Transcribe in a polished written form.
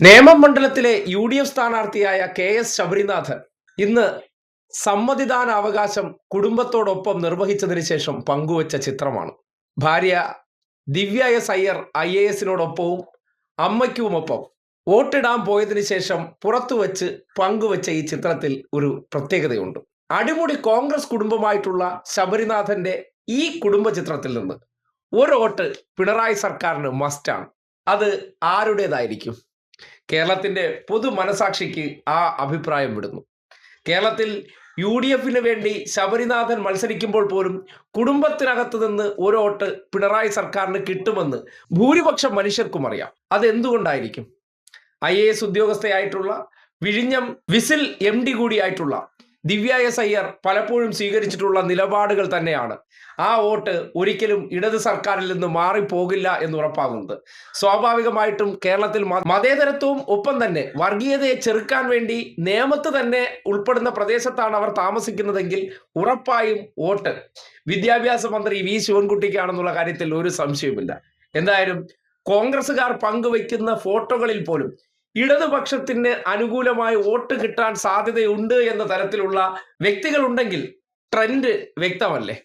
നേമം മണ്ഡലത്തിലെ UDF സ്ഥാനാർത്ഥിയായ KS Sabarinathan ഇന്ന് സമ്മതിദാനാവകാശം കുടുംബത്തോടൊപ്പം നിർവഹിച്ചതിന് ശേഷം പങ്കുവച്ച ചിത്രമാണ്. ഭാര്യ ദിവ്യ എസ് അയ്യർ IAS-നോടൊപ്പവും അമ്മയ്ക്കുമൊപ്പം വോട്ടിടാൻ പോയതിനു ശേഷം പുറത്തുവച്ച് പങ്കുവച്ച ഈ ചിത്രത്തിൽ ഒരു പ്രത്യേകതയുണ്ട്. അടിമുടി കോൺഗ്രസ് കുടുംബമായിട്ടുള്ള ശബരിനാഥന്റെ ഈ കുടുംബ ചിത്രത്തിൽ നിന്ന് ഒരു വോട്ട് പിണറായി സർക്കാരിന് മസ്റ്റാണ്. അത് ആരുടേതായിരിക്കും? കേരളത്തിന്റെ പൊതു മനസാക്ഷിക്ക് ആ അഭിപ്രായം വിടുന്നു. കേരളത്തിൽ UDF-ന് വേണ്ടി ശബരിനാഥൻ മത്സരിക്കുമ്പോൾ പോലും കുടുംബത്തിനകത്ത് നിന്ന് ഒരു വോട്ട് പിണറായി സർക്കാരിന് കിട്ടുമെന്ന് ഭൂരിപക്ഷം മനുഷ്യർക്കും അറിയാം. അതെന്തുകൊണ്ടായിരിക്കും? IAS ഉദ്യോഗസ്ഥയായിട്ടുള്ള വിഴിഞ്ഞം വിസിൽ MD കൂടിയായിട്ടുള്ള ദിവ്യ എസ് അയ്യർ പലപ്പോഴും സ്വീകരിച്ചിട്ടുള്ള നിലപാടുകൾ തന്നെയാണ് ആ വോട്ട് ഒരിക്കലും ഇടത് സർക്കാരിൽ നിന്ന് മാറിപ്പോകില്ല എന്ന് ഉറപ്പാകുന്നത്. സ്വാഭാവികമായിട്ടും കേരളത്തിൽ മതേതരത്വവും ഒപ്പം തന്നെ വർഗീയതയെ ചെറുക്കാൻ വേണ്ടി നേമത്ത് തന്നെ ഉൾപ്പെടുന്ന പ്രദേശത്താണ് അവർ താമസിക്കുന്നതെങ്കിൽ ഉറപ്പായും വോട്ട് വിദ്യാഭ്യാസ മന്ത്രി V ശിവൻകുട്ടിക്കാണെന്നുള്ള കാര്യത്തിൽ ഒരു സംശയവുമില്ല. എന്തായാലും കോൺഗ്രസുകാർ പങ്കുവയ്ക്കുന്ന ഫോട്ടോകളിൽ പോലും ഇടതുപക്ഷത്തിന് അനുകൂലമായി വോട്ട് കിട്ടാൻ സാധ്യതയുണ്ട് എന്ന തരത്തിലുള്ള വ്യക്തികളുണ്ടെങ്കിൽ ട്രെൻഡ് വ്യക്തമല്ലേ?